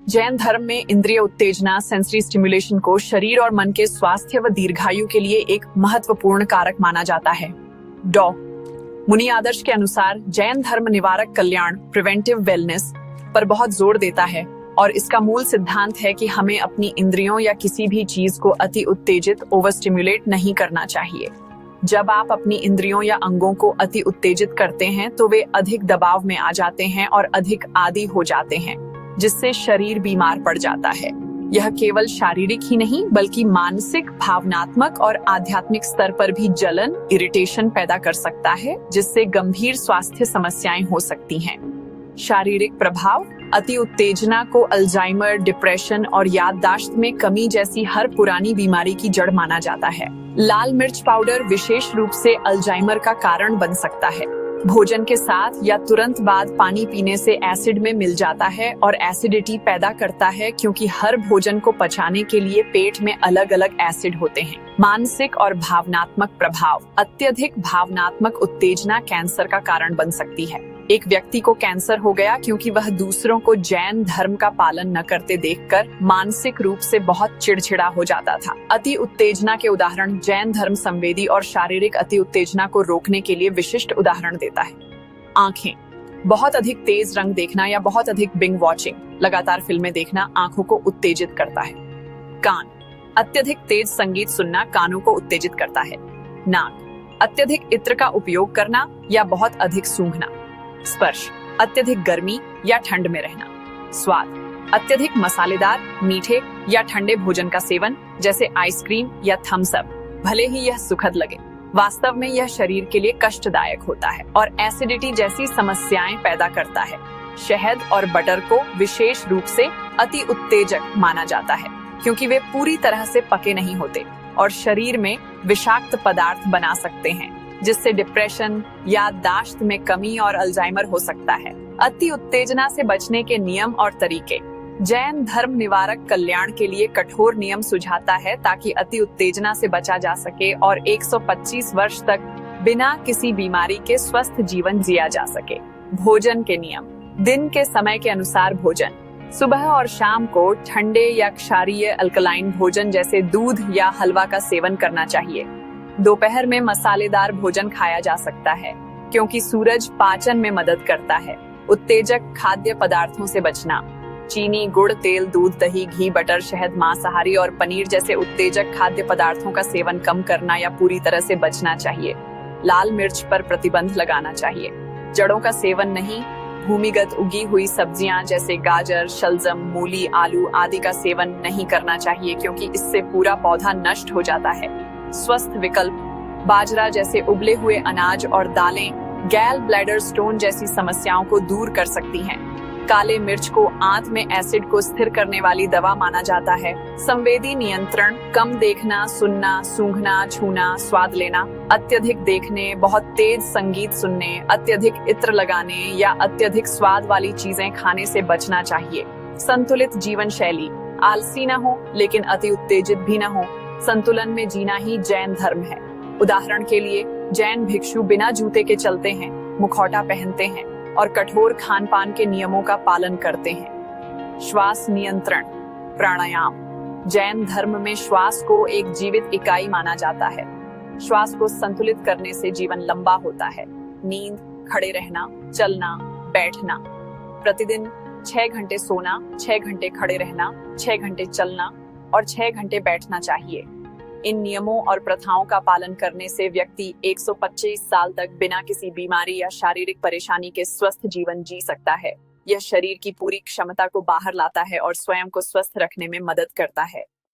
जैन धर्म में इंद्रिय उत्तेजना सेंसरी स्टिमुलेशन को शरीर और मन के स्वास्थ्य व दीर्घायु के लिए एक महत्वपूर्ण कारक माना जाता है। डॉ मुनि आदर्श के अनुसार जैन धर्म निवारक कल्याण प्रिवेंटिव वेलनेस पर बहुत जोर देता है और इसका मूल सिद्धांत है कि हमें अपनी इंद्रियों या किसी भी चीज को अति उत्तेजित ओवर स्टिमुलेट नहीं करना चाहिए। जब आप अपनी इंद्रियों या अंगों को अति उत्तेजित करते हैं तो वे अधिक दबाव में आ जाते हैं और अधिक आदी हो जाते हैं, जिससे शरीर बीमार पड़ जाता है। यह केवल शारीरिक ही नहीं बल्कि मानसिक, भावनात्मक और आध्यात्मिक स्तर पर भी जलन, इरिटेशन पैदा कर सकता है, जिससे गंभीर स्वास्थ्य समस्याएं हो सकती हैं। शारीरिक प्रभाव: अति उत्तेजना को अल्जाइमर, डिप्रेशन और याददाश्त में कमी जैसी हर पुरानी बीमारी की जड़ माना जाता है। लाल मिर्च पाउडर विशेष रूप से अल्जाइमर का कारण बन सकता है। भोजन के साथ या तुरंत बाद पानी पीने से एसिड में मिल जाता है और एसिडिटी पैदा करता है, क्योंकि हर भोजन को पचाने के लिए पेट में अलग अलग एसिड होते हैं। मानसिक और भावनात्मक प्रभाव: अत्यधिक भावनात्मक उत्तेजना कैंसर का कारण बन सकती है। एक व्यक्ति को कैंसर हो गया क्योंकि वह दूसरों को जैन धर्म का पालन न करते देखकर मानसिक रूप से बहुत चिड़चिड़ा हो जाता था। अति उत्तेजना के उदाहरण: जैन धर्म संवेदी और शारीरिक अति उत्तेजना को रोकने के लिए विशिष्ट उदाहरण देता है। आंखें: बहुत अधिक तेज रंग देखना या बहुत अधिक बिंग वॉचिंग, लगातार फिल्में देखना आंखों को उत्तेजित करता है। कान: अत्यधिक तेज संगीत सुनना कानों को उत्तेजित करता है। नाक: अत्यधिक इत्र का उपयोग करना या बहुत अधिक सूंघना। स्पर्श: अत्यधिक गर्मी या ठंड में रहना। स्वाद: अत्यधिक मसालेदार, मीठे या ठंडे भोजन का सेवन, जैसे आइसक्रीम या थम्स अप, भले ही यह सुखद लगे, वास्तव में यह शरीर के लिए कष्टदायक होता है और एसिडिटी जैसी समस्याएं पैदा करता है। शहद और बटर को विशेष रूप से अति उत्तेजक माना जाता है, क्योंकि वे पूरी तरह से पके नहीं होते और शरीर में विषाक्त पदार्थ बना सकते हैं, जिससे डिप्रेशन, याददाश्त में कमी और अल्जाइमर हो सकता है। अति उत्तेजना से बचने के नियम और तरीके: जैन धर्म निवारक कल्याण के लिए कठोर नियम सुझाता है ताकि अति उत्तेजना से बचा जा सके और 125 वर्ष तक बिना किसी बीमारी के स्वस्थ जीवन जिया जा सके। भोजन के नियम: दिन के समय के अनुसार भोजन: सुबह और शाम को ठंडे या क्षारीय अल्कलाइन भोजन जैसे दूध या हलवा का सेवन करना चाहिए। दोपहर में मसालेदार भोजन खाया जा सकता है, क्योंकि सूरज पाचन में मदद करता है। उत्तेजक खाद्य पदार्थों से बचना: चीनी, गुड़, तेल, दूध, दही, घी, बटर, शहद, मांसाहारी और पनीर जैसे उत्तेजक खाद्य पदार्थों का सेवन कम करना या पूरी तरह से बचना चाहिए। लाल मिर्च पर प्रतिबंध लगाना चाहिए। जड़ों का सेवन नहीं, भूमिगत उगी हुई सब्जियां जैसे गाजर, शलजम, मूली, आलू आदि का सेवन नहीं करना चाहिए, क्योंकि इससे पूरा पौधा नष्ट हो जाता है। स्वस्थ विकल्प: बाजरा जैसे उबले हुए अनाज और दालें गैल ब्लैडर स्टोन जैसी समस्याओं को दूर कर सकती हैं। काले मिर्च को आंत में एसिड को स्थिर करने वाली दवा माना जाता है। संवेदी नियंत्रण: कम देखना, सुनना, सूंघना, छूना, स्वाद लेना। अत्यधिक देखने, बहुत तेज संगीत सुनने, अत्यधिक इत्र लगाने या अत्यधिक स्वाद वाली चीजें खाने से बचना चाहिए। संतुलित जीवन शैली: आलसी न हो लेकिन अति उत्तेजित भी न हो। संतुलन में जीना ही जैन धर्म है। उदाहरण के लिए, जैन भिक्षु बिना जूते के चलते हैं, मुखौटा पहनते हैं और कठोर खान पान के नियमों का पालन करते हैं। श्वास नियंत्रण प्राणायाम: जैन धर्म में श्वास को एक जीवित इकाई माना जाता है। श्वास को संतुलित करने से जीवन लंबा होता है। नींद, खड़े रहना, चलना, बैठना। प्रतिदिन 6 घंटे सोना, 6 घंटे खड़े रहना, 6 घंटे चलना और 6 घंटे बैठना चाहिए। इन नियमों और प्रथाओं का पालन करने से व्यक्ति 125 साल तक बिना किसी बीमारी या शारीरिक परेशानी के स्वस्थ जीवन जी सकता है। यह शरीर की पूरी क्षमता को बाहर लाता है और स्वयं को स्वस्थ रखने में मदद करता है।